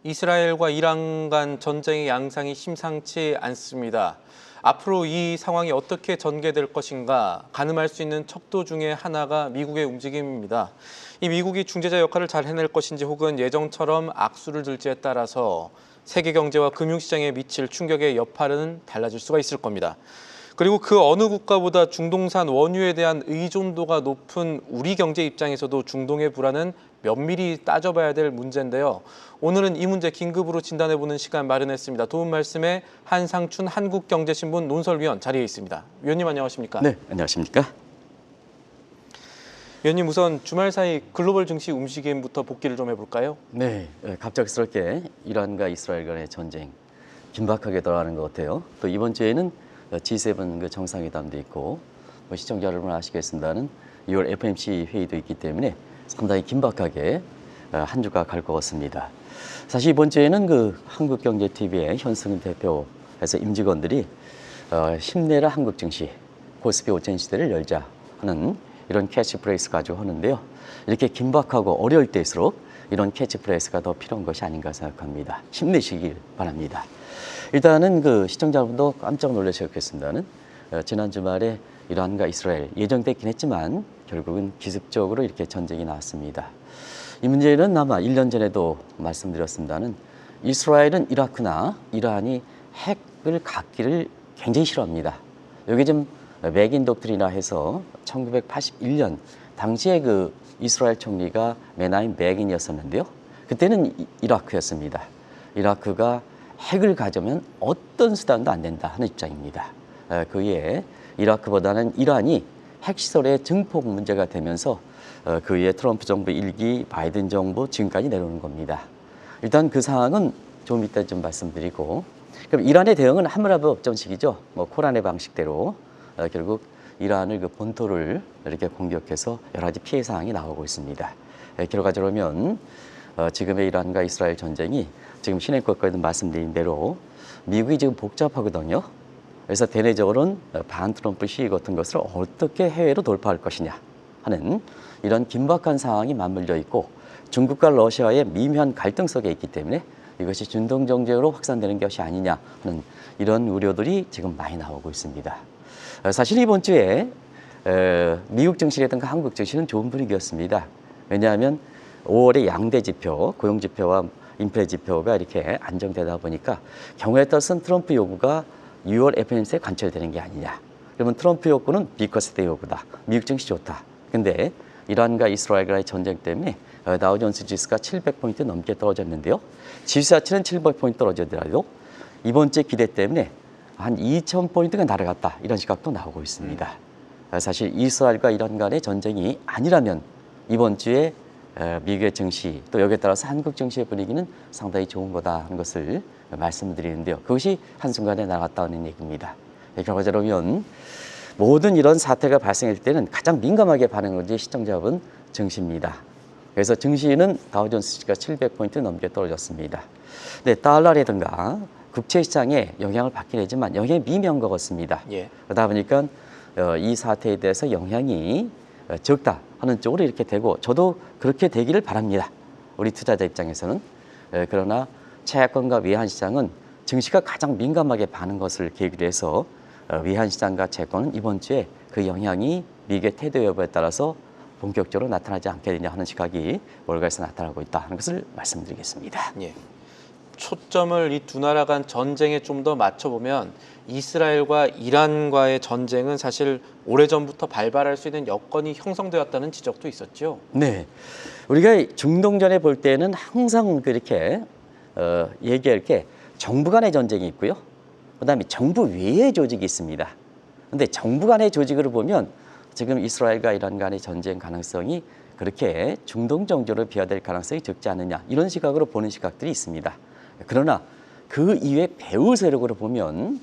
이스라엘과 이란 간 전쟁의 양상이 심상치 않습니다. 앞으로 이 상황이 어떻게 전개될 것인가 가늠할 수 있는 척도 중에 하나가 미국의 움직임입니다. 이 미국이 중재자 역할을 잘 해낼 것인지 혹은 예정처럼 악수를 둘지에 따라서 세계 경제와 금융시장에 미칠 충격의 여파는 달라질 수가 있을 겁니다. 그리고 그 어느 국가보다 중동산 원유에 대한 의존도가 높은 우리 경제 입장에서도 중동의 불안은 면밀히 따져봐야 될 문제인데요. 오늘은 이 문제 긴급으로 진단해보는 시간 마련했습니다. 도움 말씀에 한상춘 한국경제신문 논설위원 자리에 있습니다. 위원님 안녕하십니까? 네, 안녕하십니까? 위원님 우선 주말 사이 글로벌 증시 움직임부터 복기를 좀 해볼까요? 네, 갑작스럽게 이란과 이스라엘 간의 전쟁 긴박하게 돌아가는 것 같아요. 또 이번 주에는 G7 그 정상회담도 있고 시청자 여러분 아시겠습니다는 6월 FOMC 회의도 있기 때문에 상당히 긴박하게 한 주가 갈 것 같습니다. 사실 이번 주에는 그 한국경제TV의 현승 대표에서 임직원들이 힘내라 한국 증시, 코스피 5천 시대를 열자 하는 이런 캐치프레이즈 가지고 하는데요. 이렇게 긴박하고 어려울 때일수록 이런 캐치프레이즈가 더 필요한 것이 아닌가 생각합니다. 힘내시길 바랍니다. 일단은 그 시청자분도 깜짝 놀라셨겠습니다는 지난 주말에 이란과 이스라엘 예정됐긴 했지만 결국은 기습적으로 이렇게 전쟁이 나왔습니다. 이 문제는 아마 1년 전에도 말씀드렸습니다는 이스라엘은 이라크나 이란이 핵을 갖기를 굉장히 싫어합니다. 여기 좀 맥인 독트리나 해서 1981년 당시에 그 이스라엘 총리가 메나임 베긴이었었는데요. 그때는 이라크였습니다. 이라크가 핵을 가져면 어떤 수단도 안 된다 하는 입장입니다. 그에 이라크보다는 이란이 핵시설의 증폭 문제가 되면서 그에 트럼프 정부 1기 바이든 정부 지금까지 내려오는 겁니다. 일단 그 상황은 좀 이따 좀 말씀드리고, 그럼 이란의 대응은 하므라비 없정식이죠. 코란의 방식대로 결국 이란을 그 본토를 이렇게 공격해서 여러 가지 피해 사항이 나오고 있습니다. 결과적으로 보면 지금의 이란과 이스라엘 전쟁이 지금 신행국가에도 말씀드린 대로 미국이 지금 복잡하거든요. 그래서 대내적으로는 반 트럼프 시위 같은 것을 어떻게 해외로 돌파할 것이냐 하는 이런 긴박한 상황이 맞물려 있고 중국과 러시아의 미묘한 갈등 속에 있기 때문에 이것이 중동 정쟁으로 확산되는 것이 아니냐 하는 이런 우려들이 지금 많이 나오고 있습니다. 사실 이번 주에 미국 증시라든가 한국 증시는 좋은 분위기였습니다. 왜냐하면 5월의 양대 지표, 고용 지표와 인플레 지표가 이렇게 안정되다 보니까 경우에 따라서는 트럼프 요구가 6월 FOMC에 관철되는 게 아니냐. 그러면 트럼프 요구는 비커스 대 요구다. 미국 증시 좋다. 근데 이란과 이스라엘 간의 전쟁 때문에 다우존스 지수가 700포인트 넘게 떨어졌는데요. 지수 자체는 700포인트 떨어지더라도 이번 주 기대 때문에 한 2,000포인트가 날아갔다. 이런 시각도 나오고 있습니다. 사실 이스라엘과 이란 간의 전쟁이 아니라면 이번 주에 미국의 증시 또 여기에 따라서 한국 증시의 분위기는 상당히 좋은 거다 하는 것을 말씀드리는데요. 그것이 한순간에 나갔다는 얘기입니다. 결과적으로 보면 모든 이런 사태가 발생할 때는 가장 민감하게 반응하는 것이 시청자분 증시입니다. 그래서 증시는 다우존스가 700포인트 넘게 떨어졌습니다. 네, 달러라든가 국채 시장에 영향을 받긴 하지만 영향이 미미한 것 같습니다. 그러다 보니까 이 사태에 대해서 영향이 적다 하는 쪽으로 이렇게 되고 저도 그렇게 되기를 바랍니다. 우리 투자자 입장에서는. 그러나 채권과 외환시장은 증시가 가장 민감하게 반응한 것을 계기로 해서 외환시장과 채권은 이번 주에 그 영향이 미국의 태도 여부에 따라서 본격적으로 나타나지 않게 되냐 하는 시각이 월가에서 나타나고 있다 하는 것을 말씀드리겠습니다. 예. 초점을 이 두 나라 간 전쟁에 좀 더 맞춰보면 이스라엘과 이란과의 전쟁은 사실 오래전부터 발발할 수 있는 여건이 형성되었다는 지적도 있었죠. 네, 우리가 중동전에 볼 때는 항상 그렇게 얘기할 게 정부 간의 전쟁이 있고요. 그다음에 정부 외의 조직이 있습니다. 그런데 정부 간의 조직으로 보면 지금 이스라엘과 이란 간의 전쟁 가능성이 그렇게 중동 정도로 비화될 가능성이 적지 않느냐 이런 시각으로 보는 시각들이 있습니다. 그러나 그 이외 배후 세력으로 보면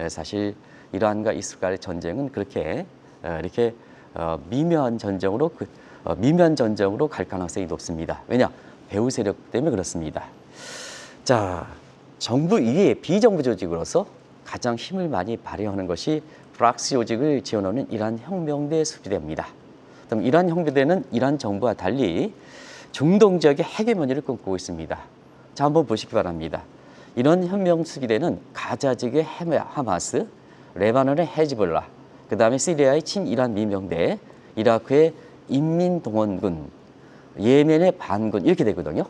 사실 이란과 이스라엘 전쟁은 그렇게 이렇게 미묘한 전쟁으로 갈 가능성이 높습니다. 왜냐? 배후 세력 때문에 그렇습니다. 자, 정부 이외의 비정부 조직으로서 가장 힘을 많이 발휘하는 것이 프락시 조직을 지원하는 이란 혁명대 수비대입니다. 그럼 이란 혁명대는 이란 정부와 달리 중동 지역의 헤게모니를 꿈꾸고 있습니다. 자, 한번 보시기 바랍니다. 이런 혁명 수기대는 가자 지구의 하마스, 레바논의 헤즈볼라, 그 다음에 시리아의 친이란 민병대, 이라크의 인민동원군, 예멘의 반군 이렇게 되거든요.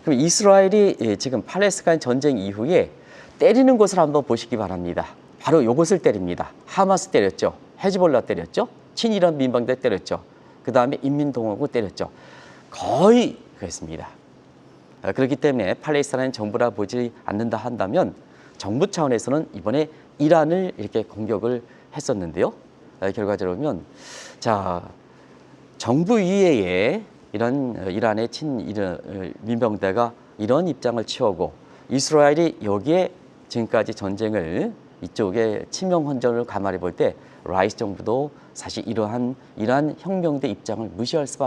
그럼 이스라엘이 지금 팔레스타인 전쟁 이후에 때리는 곳을 한번 보시기 바랍니다. 바로 이곳을 때립니다. 하마스 때렸죠. 헤즈볼라 때렸죠. 친이란 민병대 때렸죠. 그 다음에 인민동원군 때렸죠. 거의 그랬습니다. 그렇기 때문에 팔레스타인 정부라 보지 않는다 한다면 정부 차원에서는 이번에 이란을 이렇게 공격을 했었는데요. 결과적으로 보면 자, 정부 이외에 이런 이란의 민병대가 이런 입장을 취하고 이스라엘이 여기에 지금까지 전쟁을 이쪽에 치명 헌전을 감안해 볼 때 라이스 정부도 사실 이러한 이란 혁명대 입장을 무시할 수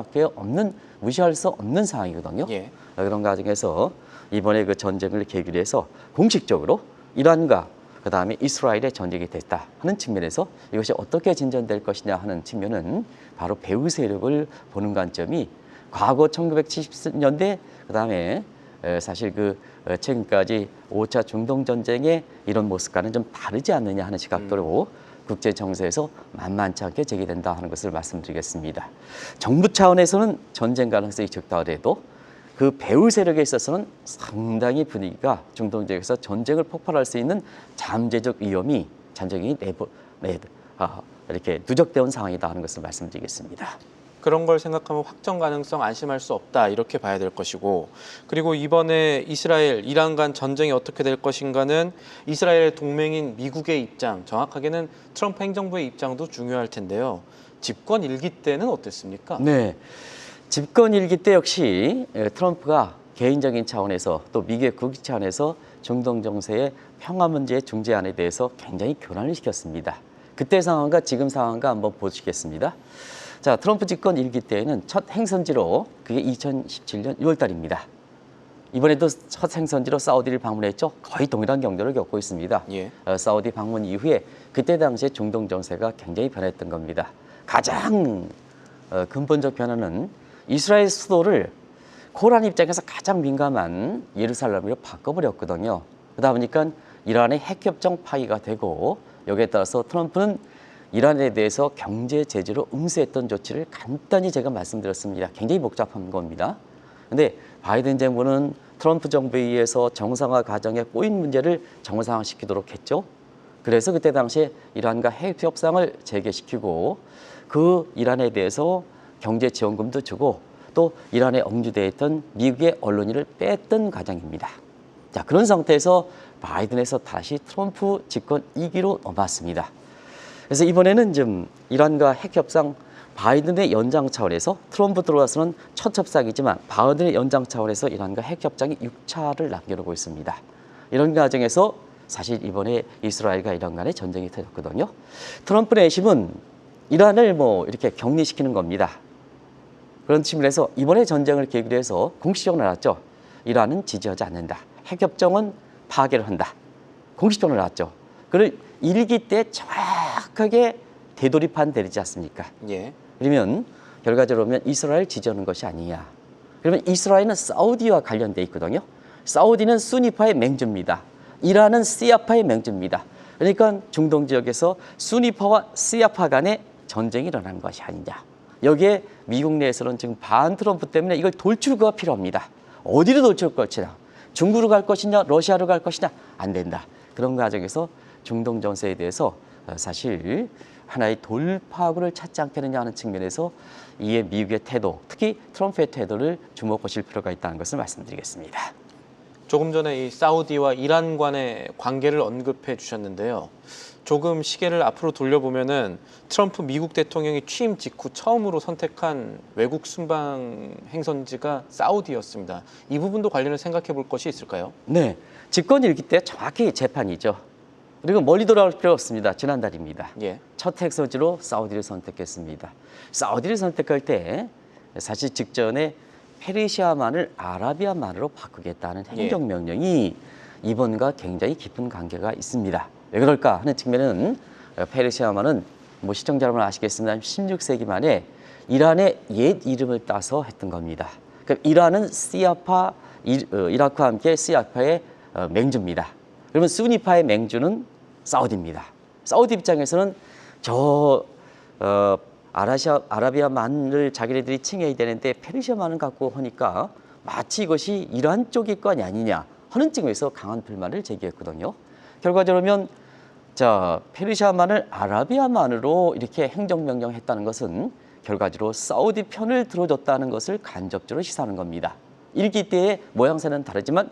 없는 상황이거든요. 예. 그런 과정에서 이번에 그 전쟁을 계기로 해서 공식적으로 이란과 그 다음에 이스라엘의 전쟁이 됐다 하는 측면에서 이것이 어떻게 진전될 것이냐 하는 측면은 바로 배후 세력을 보는 관점이 과거 1970년대 그 다음에 사실 최근까지 5차 중동전쟁의 이런 모습과는 좀 다르지 않느냐 하는 시각도로 국제 정세에서 만만치 않게 제기된다 하는 것을 말씀드리겠습니다. 정부 차원에서는 전쟁 가능성이 적다 하더라도 그 배후 세력에 있어서는 상당히 분위기가 중동 지역에서 전쟁을 폭발할 수 있는 잠재적 위험이 이렇게 누적되어 온 상황이다 하는 것을 말씀드리겠습니다. 그런 걸 생각하면 확정 가능성 안심할 수 없다 이렇게 봐야 될 것이고, 그리고 이번에 이스라엘, 이란 간 전쟁이 어떻게 될 것인가는 이스라엘의 동맹인 미국의 입장, 정확하게는 트럼프 행정부의 입장도 중요할 텐데요. 집권 1기 때는 어땠습니까? 네, 집권 1기 때 역시 트럼프가 개인적인 차원에서 또 미국의 국익 차원에서 중동 정세의 평화 문제의 중재안에 대해서 굉장히 교란을 시켰습니다. 그때 상황과 지금 상황과 한번 보시겠습니다. 자, 트럼프 집권 1기 때에는 첫 행선지로 그게 2017년 6월 달입니다. 이번에도 첫 행선지로 사우디를 방문했죠. 거의 동일한 경로를 겪고 있습니다. 예. 사우디 방문 이후에 그때 당시에 중동 정세가 굉장히 변했던 겁니다. 가장 근본적 변화는 이스라엘 수도를 코란 입장에서 가장 민감한 예루살렘으로 바꿔버렸거든요. 그러다 보니까 이란의 핵협정 파기가 되고 여기에 따라서 트럼프는 이란에 대해서 경제 제재로 응수했던 조치를 간단히 제가 말씀드렸습니다. 굉장히 복잡한 겁니다. 그런데 바이든 정부는 트럼프 정부에 의해서 정상화 과정에 꼬인 문제를 정상화시키도록 했죠. 그래서 그때 당시에 이란과 핵 협상을 재개시키고 그 이란에 대해서 경제 지원금도 주고 또 이란에 억류되어 있던 미국의 언론인을 뺐던 과정입니다. 자, 그런 상태에서 바이든에서 다시 트럼프 집권 2기로 넘어왔습니다. 그래서 이번에는 좀 이란과 핵협상 바이든의 연장 차원에서 트럼프 들어와서는 첫 협상이지만 바이든의 연장 차원에서 이란과 핵협상이 6차를 남겨놓고 있습니다. 이런 과정에서 사실 이번에 이스라엘과 이란 간의 전쟁이 터졌거든요. 트럼프 내심은 이란을 이렇게 격리시키는 겁니다. 그런 측면에서 이번에 전쟁을 계기로 해서 공식적으로 나왔죠. 이란은 지지하지 않는다. 핵협정은 파괴를 한다. 공식적으로 나왔죠. 그걸 1기 때 정확하게 되돌입한 대리지 않습니까? 예. 그러면 결과적으로 보면 이스라엘 지지하는 것이 아니냐. 그러면 이스라엘은 사우디와 관련돼 있거든요. 사우디는 수니파의 맹주입니다. 이란은 시아파의 맹주입니다. 그러니까 중동 지역에서 수니파와 시아파 간의 전쟁이 일어나는 것이 아니냐. 여기에 미국 내에서는 지금 반 트럼프 때문에 이걸 돌출구가 필요합니다. 어디로 돌출 것이냐. 중국으로 갈 것이냐, 러시아로 갈 것이냐. 안 된다. 그런 과정에서 중동 정세에 대해서 사실 하나의 돌파구를 찾지 않겠느냐 하는 측면에서 이에 미국의 태도, 특히 트럼프의 태도를 주목하실 필요가 있다는 것을 말씀드리겠습니다. 조금 전에 이 사우디와 이란 간의 관계를 언급해 주셨는데요. 조금 시계를 앞으로 돌려보면은 트럼프 미국 대통령이 취임 직후 처음으로 선택한 외국 순방 행선지가 사우디였습니다. 이 부분도 관련해 생각해 볼 것이 있을까요? 네, 집권 1기 때 정확히 재판이죠. 그리고 멀리 돌아올 필요 없습니다. 지난달입니다. 예. 첫 행선지로 사우디를 선택했습니다. 사우디를 선택할 때 사실 직전에 페르시아만을 아라비아만으로 바꾸겠다는 행정명령이 이번과 굉장히 깊은 관계가 있습니다. 왜 그럴까 하는 측면은 페르시아만은 시청자 여러분 아시겠습니다. 16세기 말에 이란의 옛 이름을 따서 했던 겁니다. 그러니까 이란은 시아파 이라크와 함께 시아파의 맹주입니다. 그러면 수니파의 맹주는 사우디입니다. 사우디 입장에서는 아라비아만을 자기네들이 칭해야 되는데 페르시아만을 갖고 하니까 마치 이것이 이러한 쪽의 거 아니냐 하는 측면에서 강한 불만을 제기했거든요. 결과적으로 페르시아만을 아라비아만으로 이렇게 행정명령했다는 것은 결과적으로 사우디 편을 들어줬다는 것을 간접적으로 시사하는 겁니다. 일기 때의 모양새는 다르지만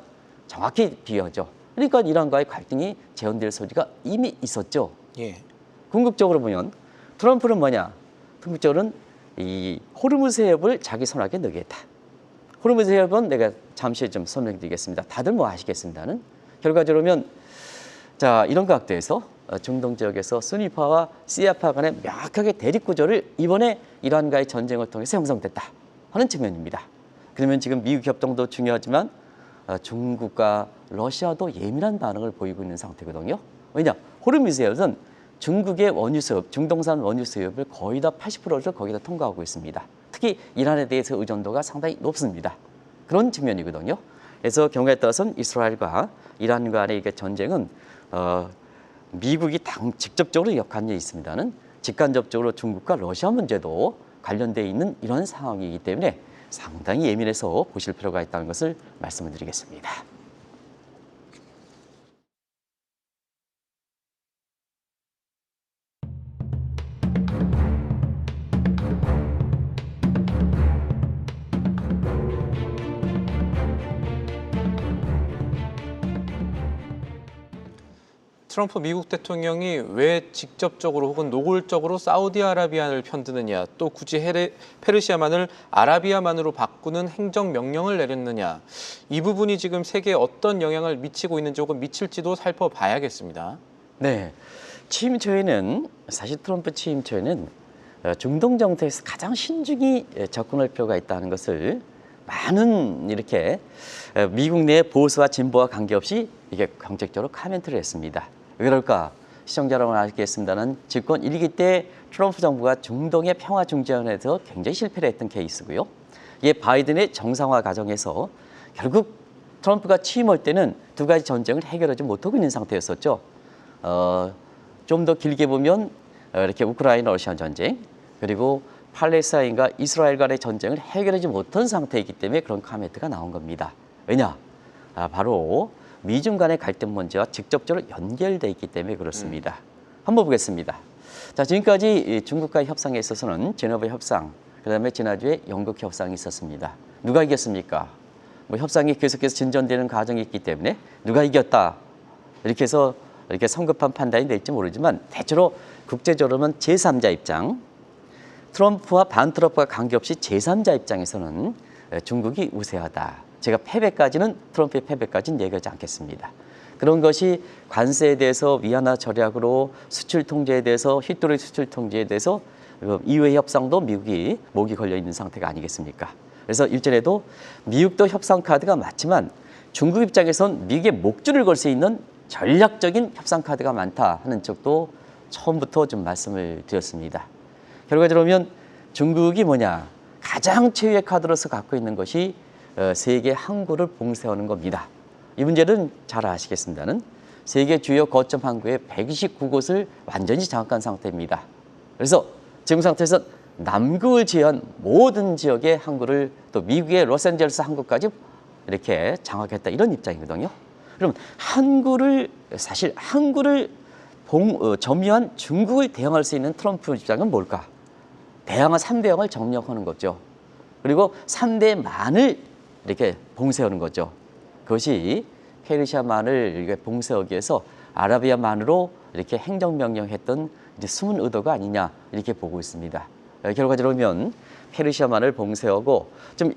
정확히 비교하죠. 그러니까 이란과의 갈등이 재현될 소지가 이미 있었죠. 예. 궁극적으로 보면 트럼프는 뭐냐? 궁극적으로는 이 호르무즈 해협을 자기 손아귀에 넣겠다. 호르무즈 해협은 내가 잠시 좀 설명드리겠습니다. 다들 뭐 아시겠습니다는 결과적으로 이런 각도에서 중동 지역에서 수니파와 시아파 간의 명확하게 대립 구조를 이번에 이란과의 전쟁을 통해서 형성됐다 하는 측면입니다. 그러면 지금 미국 협동도 중요하지만 중국과 러시아도 예민한 반응을 보이고 있는 상태거든요. 왜냐? 호르무즈 해협은 중국의 원유 수입, 중동산 원유 수입을 거의 다 80%를 거기다 통과하고 있습니다. 특히 이란에 대해서 의존도가 상당히 높습니다. 그런 측면이거든요. 그래서 경우에 따라서는 이스라엘과 이란 간의 전쟁은 미국이 직접적으로 역할이 있습니다는 직간접적으로 중국과 러시아 문제도 관련되어 있는 이런 상황이기 때문에 상당히 예민해서 보실 필요가 있다는 것을 말씀을 드리겠습니다. 트럼프 미국 대통령이 왜 직접적으로 혹은 노골적으로 사우디아라비아를 편드느냐, 또 굳이 페르시아만을 아라비아만으로 바꾸는 행정명령을 내렸느냐, 이 부분이 지금 세계에 어떤 영향을 미치고 있는지 혹은 미칠지도 살펴봐야겠습니다. 네, 취임 초에는 사실 트럼프 취임 초에는 중동 정세에서 가장 신중히 접근할 필요가 있다는 것을 많은 이렇게 미국 내 보수와 진보와 관계없이 이게 공적적으로 코멘트를 했습니다. 왜 그럴까? 시청자 여러분 아시겠습니다는 집권 1기 때 트럼프 정부가 중동의 평화 중재안에서 굉장히 실패를 했던 케이스고요. 이게 바이든의 정상화 과정에서 결국 트럼프가 취임할 때는 두 가지 전쟁을 해결하지 못하고 있는 상태였었죠. 좀 더 길게 보면 이렇게 우크라이나 러시아 전쟁 그리고 팔레스타인과 이스라엘 간의 전쟁을 해결하지 못한 상태이기 때문에 그런 코멘트가 나온 겁니다. 왜냐? 바로 미중 간의 갈등 문제와 직접적으로 연결되어 있기 때문에 그렇습니다. 한번 보겠습니다. 자, 지금까지 중국과의 협상에 있어서는 제네바 협상, 그다음에 지난주에 영국 협상이 있었습니다. 누가 이겼습니까? 뭐 협상이 계속해서 진전되는 과정이 있기 때문에 누가 이겼다 이렇게 해서 이렇게 성급한 판단이 될지 모르지만 대체로 국제적으로는 제3자 입장, 트럼프와 반트럼프와 관계없이 제3자 입장에서는 중국이 우세하다. 제가 패배까지는 트럼프의 패배까지는 얘기하지 않겠습니다. 그런 것이 관세에 대해서 위안화 절약으로 수출 통제에 대해서 휘뚜리 수출 통제에 대해서 이외의 협상도 미국이 목이 걸려 있는 상태가 아니겠습니까? 그래서 일전에도 미국도 협상 카드가 맞지만 중국 입장에선 미국의 목줄을 걸 수 있는 전략적인 협상 카드가 많다 하는 쪽도 처음부터 좀 말씀을 드렸습니다. 결과적으로 보면 중국이 뭐냐? 가장 최후의 카드로서 갖고 있는 것이 세계 항구를 봉쇄하는 겁니다. 이 문제는 잘 아시겠습니다는 세계 주요 거점 항구의 129곳을 완전히 장악한 상태입니다. 그래서 지금 상태에서 남극을 제외한 모든 지역의 항구를 또 미국의 로스앤젤레스 항구까지 이렇게 장악했다 이런 입장이거든요. 그럼 사실 항구를 점유한 중국을 대항할 수 있는 트럼프 입장은 뭘까? 대항한 3대항을 정력하는 거죠. 그리고 3대만을 이렇게 봉쇄하는 거죠. 그것이 페르시아만을 이렇게 봉쇄하기 위해서 아라비아만으로 이렇게 행정명령했던 이제 숨은 의도가 아니냐 이렇게 보고 있습니다. 결과적으로 보면 페르시아만을 봉쇄하고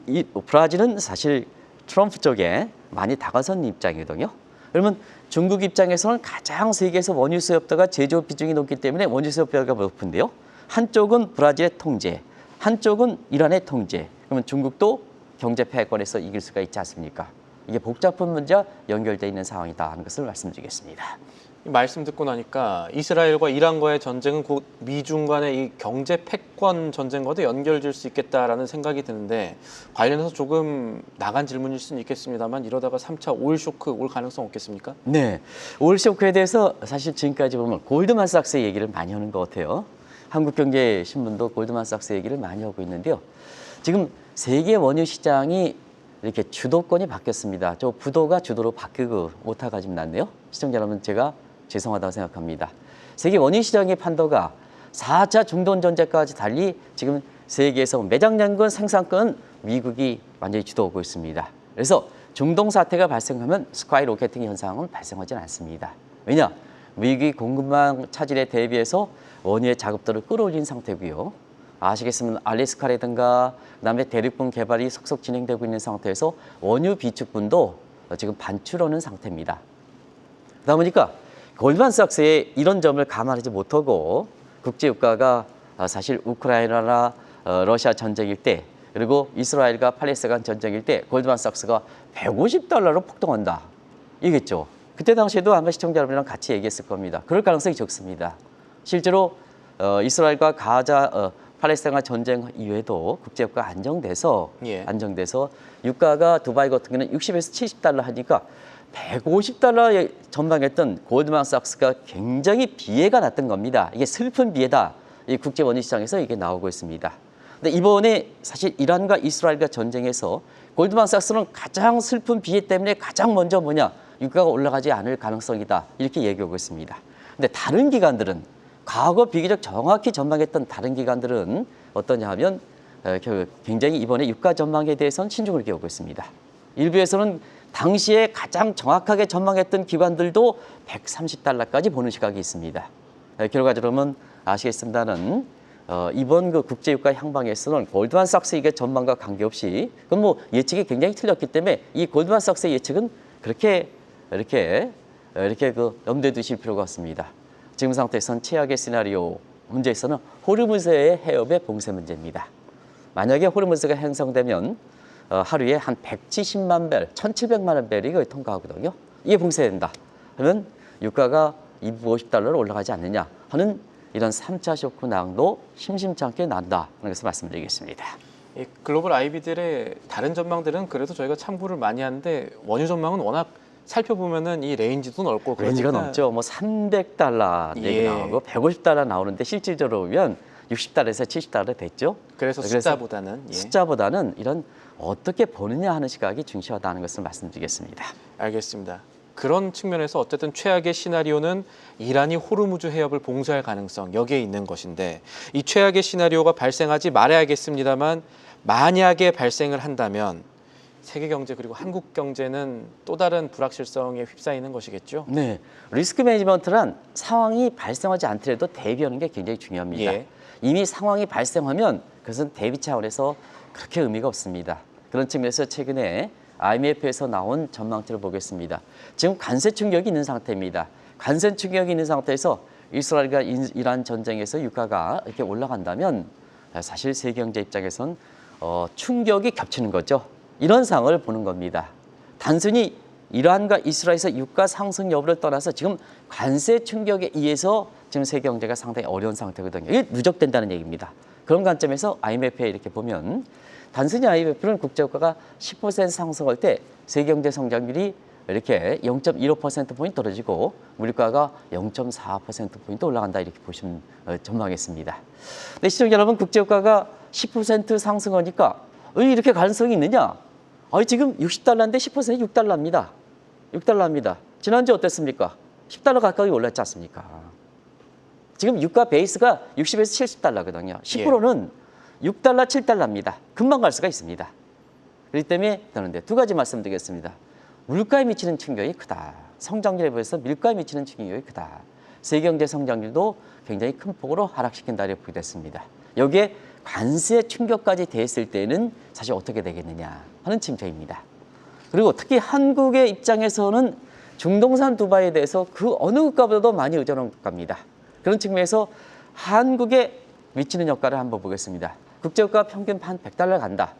이 브라질은 사실 트럼프 쪽에 많이 다가선 입장이거든요. 그러면 중국 입장에서는 가장 세계에서 원유 수입도가 제조업 비중이 높기 때문에 원유 수입도가 높은데요. 한쪽은 브라질의 통제, 한쪽은 이란의 통제. 그러면 중국도 경제 패권에서 이길 수가 있지 않습니까? 이게 복잡한 문제와 연결되어 있는 상황이다 하는 것을 말씀드리겠습니다. 이 말씀 듣고 나니까 이스라엘과 이란과의 전쟁은 곧 미중 간의 이 경제 패권 전쟁과도 연결될 수 있겠다라는 생각이 드는데 관련해서 조금 나간 질문일 수는 있겠습니다만 이러다가 3차 오일 쇼크 올 가능성 없겠습니까? 네, 오일 쇼크에 대해서 사실 지금까지 보면 골드만삭스 얘기를 많이 하는 것 같아요. 한국경제신문도 골드만삭스 얘기를 많이 하고 있는데요. 지금 세계 원유 시장이 이렇게 주도권이 바뀌었습니다. 저 부도가 주도로 바뀌고 오타가 지금 났네요. 시청자 여러분, 제가 죄송하다고 생각합니다. 세계 원유 시장의 판도가 4차 중동 전쟁까지 달리 지금 세계에서 매장량권 생산권 미국이 완전히 주도하고 있습니다. 그래서 중동 사태가 발생하면 스카이로켓팅 현상은 발생하지는 않습니다. 왜냐? 미국이 공급망 차질에 대비해서 원유의 작업들을 끌어올린 상태고요. 아시겠으면 알래스카라든가 그다음에 대륙분 개발이 속속 진행되고 있는 상태에서 원유 비축분도 지금 반출하는 상태입니다. 그러다 보니까 골드만삭스의 이런 점을 감안하지 못하고 국제유가가 사실 우크라이나나 러시아 전쟁일 때 그리고 이스라엘과 팔레스타인 전쟁일 때 골드만삭스가 150달러로 폭등한다. 이겠죠. 그때 당시에도 아마 시청자 여러분이랑 같이 얘기했을 겁니다. 그럴 가능성이 적습니다. 실제로 이스라엘과 가자 팔레스타인 전쟁 이후에도 국제유가가 안정돼서 유가가 두바이 같은 경우는 60에서 70달러 하니까 150달러에 전망했던 골드만삭스가 굉장히 비애가 났던 겁니다. 이게 슬픈 비애다. 이 국제 원유 시장에서 이게 나오고 있습니다. 근데 이번에 사실 이란과 이스라엘과 전쟁에서 골드만삭스는 가장 슬픈 비애 때문에 가장 먼저 유가가 올라가지 않을 가능성이다. 이렇게 얘기하고 있습니다. 근데 다른 기관들은 과거 비교적 정확히 전망했던 다른 기관들은 어떠냐 하면 굉장히 이번에 유가 전망에 대해서는 신중을 기울이고 있습니다. 일부에서는 당시에 가장 정확하게 전망했던 기관들도 130달러까지 보는 시각이 있습니다. 결과적으로는 아시겠습니다는 이번 그 국제유가 향방에서는 골드만삭스 이게 전망과 관계없이 그건 예측이 굉장히 틀렸기 때문에 이 골드만삭스의 예측은 이렇게 그 염두에 두실 필요가 없습니다. 지금 상태에서는 최악의 시나리오 문제에서는 호르무즈의 해협의 봉쇄 문제입니다. 만약에 호르무즈가 형성되면 하루에 한 170만 벨, 1,700만 원 벨이 거의 통과하거든요. 이게 봉쇄된다. 그러면 유가가 250달러로 올라가지 않느냐 하는 이런 3차 쇼크 난도 심심치 않게 난다 하는 것을 말씀드리겠습니다. 글로벌 IB들의 다른 전망들은 그래도 저희가 참고를 많이 하는데 원유 전망은 워낙 살펴보면은 이 레인지도 넓고 레인지가 넓죠. 300달러 얘기 나오고 150달러 나오는데 실질적으로 보면 60달러에서 70달러 됐죠. 그래서 숫자보다는 이런 어떻게 보느냐 하는 시각이 중시하다는 것을 말씀드리겠습니다. 알겠습니다. 그런 측면에서 어쨌든 최악의 시나리오는 이란이 호르무즈 해협을 봉쇄할 가능성 여기에 있는 것인데 이 최악의 시나리오가 발생하지 말아야겠습니다만 만약에 발생을 한다면 세계 경제 그리고 한국 경제는 또 다른 불확실성에 휩싸이는 것이겠죠? 네, 리스크 매니지먼트란 상황이 발생하지 않더라도 대비하는 게 굉장히 중요합니다. 이미 상황이 발생하면 그것은 대비 차원에서 그렇게 의미가 없습니다. 그런 측면에서 최근에 IMF에서 나온 전망치를 보겠습니다. 지금 관세 충격이 있는 상태입니다. 관세 충격이 있는 상태에서 이스라엘과 이란 전쟁에서 유가가 이렇게 올라간다면 사실 세계 경제 입장에선 충격이 겹치는 거죠. 이런 상황을 보는 겁니다. 단순히 이란과 이스라엘에서 유가 상승 여부를 떠나서 지금 관세 충격에 의해서 지금 세계 경제가 상당히 어려운 상태거든요. 이게 누적된다는 얘기입니다. 그런 관점에서 IMF에 이렇게 보면 단순히 IMF는 국제유가가 10% 상승할 때 세계 경제 성장률이 이렇게 0.15%포인트 떨어지고 물가가 0.4%포인트 올라간다 이렇게 보시면 전망했습니다. 근데 시청자 여러분, 국제유가가 10% 상승하니까 이렇게 가능성이 있느냐? 지금 60달러인데 10% 6달러입니다. 6달러입니다. 지난주 어땠습니까? 10달러 가까이 올랐지 않습니까? 지금 유가 베이스가 60에서 70달러거든요. 10%는 6달러, 7달러입니다. 금방 갈 수가 있습니다. 그렇기 때문에 저는 두 가지 말씀드리겠습니다. 물가에 미치는 충격이 크다. 성장률에 비해서 물가에 미치는 충격이 크다. 세계 경제 성장률도 굉장히 큰 폭으로 하락시킨다 이렇게 보게 됐습니다. 여기에 관세 충격까지 됐을 때는 사실 어떻게 되겠느냐 하는 침체입니다. 그리고 특히 한국의 입장에서는 중동산 두바이에 대해서 그 어느 국가보다도 많이 의존한 국가입니다. 그런 측면에서 한국에 미치는 효과를 한번 보겠습니다. 국제유가 평균 한 100달러 간다.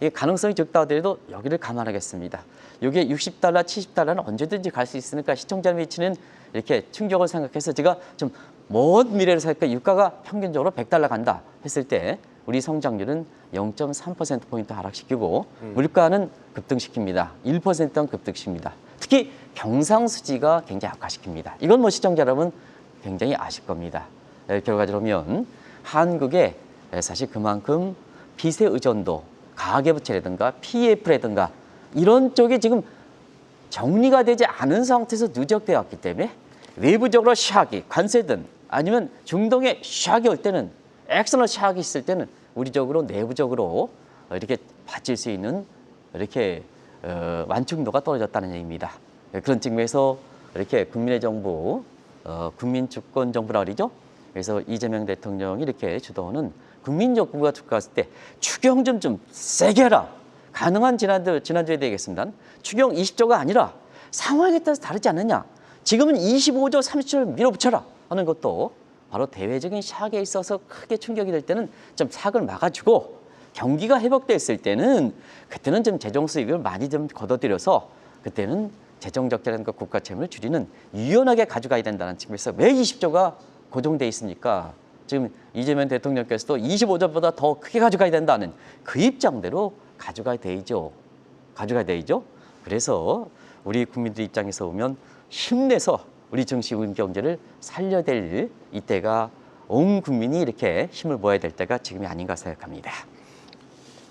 이게 가능성이 적다 하더라도 여기를 감안하겠습니다. 이게 $60, $70는 언제든지 갈 수 있으니까 시청자 미치는 이렇게 충격을 생각해서 제가 좀 먼 미래를 생각해 유가가 평균적으로 $100 간다 했을 때 우리 성장률은 0.3%포인트 하락시키고 물가는 급등시킵니다. 1%는 급등시킵니다. 특히 경상수지가 굉장히 악화시킵니다. 이건 뭐 시청자 여러분 굉장히 아실 겁니다. 결과적으로 보면 한국에 사실 그만큼 빚의 의존도, 가계부채라든가 PF라든가 이런 쪽이 지금 정리가 되지 않은 상태에서 누적되어 왔기 때문에 외부적으로 샥이, 관세든 아니면 중동에 샥이 올 때는 엑스터널 샥이 있을 때는 우리적으로 내부적으로 이렇게 받칠 수 있는 이렇게 완충도가 떨어졌다는 얘기입니다. 그런 측면에서 이렇게 국민의 정부, 국민 주권 정부라 그러죠. 그래서 이재명 대통령이 이렇게 주도하는 국민정부가 출가했을 때 추경 좀 세게 해라. 가능한 지난주에 되겠습니다. 추경 20조가 아니라 상황에 따라서 다르지 않느냐. 지금은 25조, 30조를 밀어붙여라 하는 것도 바로 대외적인 샥에 있어서 크게 충격이 될 때는 좀 샥을 막아주고 경기가 회복됐을 때는 그때는 좀 재정 수익을 많이 좀 걷어들여서 그때는 재정 적자라든가 국가 채무를 줄이는 유연하게 가져가야 된다는 측면에서 왜 20조가 고정돼 있습니까? 지금 이재명 대통령께서도 25조보다 더 크게 가져가야 된다는 그 입장대로 가져가야 되죠. 가져가야 되죠. 그래서 우리 국민들 입장에서 보면 힘내서 우리 증시 경제를 살려야 될 이때가 온 국민이 이렇게 힘을 모아야 될 때가 지금이 아닌가 생각합니다.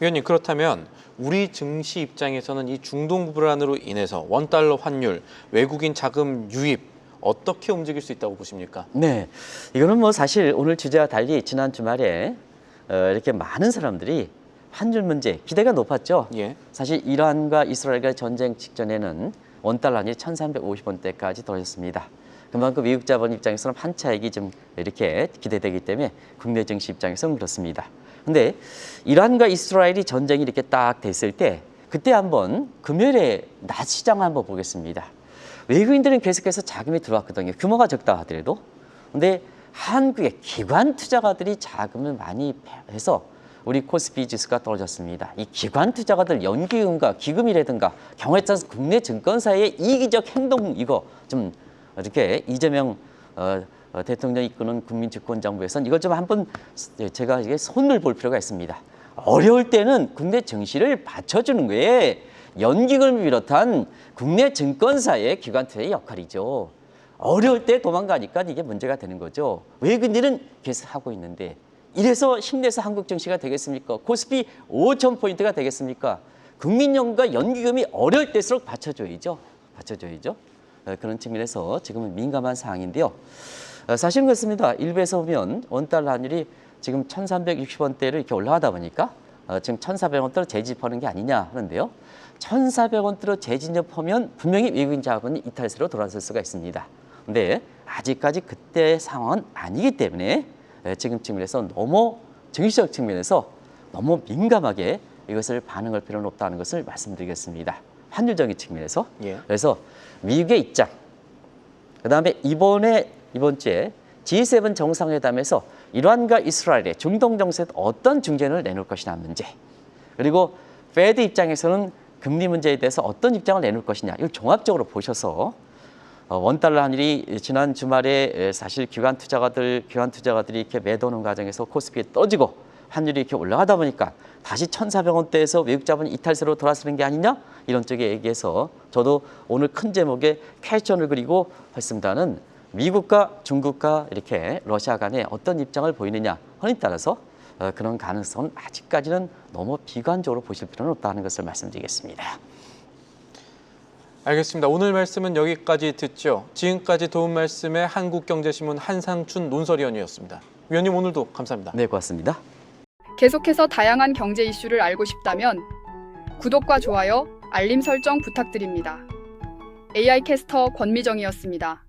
위원님, 그렇다면 우리 증시 입장에서는 이 중동 불안으로 인해서 원달러 환율, 외국인 자금 유입 어떻게 움직일 수 있다고 보십니까? 네, 이거는 뭐 사실 오늘 주제와 달리 지난 주말에 이렇게 많은 사람들이 환율 문제 기대가 높았죠. 예. 사실 이란과 이스라엘과의 전쟁 직전에는 원달러 환율이 1,350원대까지 떨어졌습니다. 그만큼 미국 자본 입장에서는 환차익이 좀 이렇게 기대되기 때문에 국내 증시 입장에서는 그렇습니다. 근데 이란과 이스라엘이 전쟁이 이렇게 딱 됐을 때 그때 한번 금요일에 낮 시장 한번 보겠습니다. 외국인들은 계속해서 자금이 들어왔거든요. 규모가 적다 하더라도. 근데 한국의 기관 투자가들이 자금을 많이 해서 우리 코스피 지수가 떨어졌습니다. 이 기관 투자가들 연기금과 기금이라든가 경우에 따라서 국내 증권사의 이기적 행동 이거 좀 이렇게 이재명 대통령이 이끄는 국민주권정부에서는 이걸 좀 한번 제가 이게 손을 볼 필요가 있습니다. 어려울 때는 국내 증시를 받쳐주는 거에 연기금을 비롯한 국내 증권사의 기관 투자의 역할이죠. 어려울 때 도망가니까 이게 문제가 되는 거죠. 외국인들은 계속 하고 있는데 이래서 힘내서 한국 증시가 되겠습니까? 코스피 5,000포인트가 되겠습니까? 국민연금과 연기금이 어려울 때일수록 받쳐줘야죠. 받쳐줘야죠. 그런 측면에서 지금은 민감한 상황인데요. 사실은 그렇습니다. 일부에서 보면 원달러 환율이 지금 1,360원대로 이렇게 올라가다 보니까 지금 1,400원대로 재진입하는 게 아니냐 하는데요. 1,400원대로 재진입하면 분명히 외국인 자본이 이탈세로 돌아설 수가 있습니다. 근데 아직까지 그때 상황은 아니기 때문에 지금 측면에서 너무 증시적 측면에서 너무 민감하게 이것을 반응할 필요는 없다는 것을 말씀드리겠습니다. 환율적인 측면에서. 예. 그래서 미국의 입장, 그다음에 이번 주에 G7 정상회담에서 이란과 이스라엘의 중동 정세에 어떤 중재를 내놓을 것이냐 문제, 그리고 페드 입장에서는 금리 문제에 대해서 어떤 입장을 내놓을 것이냐, 이걸 종합적으로 보셔서 원달러 환율이 지난 주말에 사실 기관 투자가들이 이렇게 매도하는 과정에서 코스피에 떨어지고 환율이 이렇게 올라가다 보니까 다시 1,400원대에서 외국 자본이 이탈세로 돌아서는 게 아니냐, 이런 쪽에 얘기해서 저도 오늘 큰 제목의 퀘스천을 그리고 했습니다는 미국과 중국과 이렇게 러시아 간에 어떤 입장을 보이느냐 하에 따라서 그런 가능성은 아직까지는 너무 비관적으로 보실 필요는 없다는 것을 말씀드리겠습니다. 알겠습니다. 오늘 말씀은 여기까지 듣죠. 지금까지 도움 말씀의 한국경제신문 한상춘 논설위원이었습니다. 위원님, 오늘도 감사합니다. 네, 고맙습니다. 계속해서 다양한 경제 이슈를 알고 싶다면 구독과 좋아요, 알림 설정 부탁드립니다. AI 캐스터 권미정이었습니다.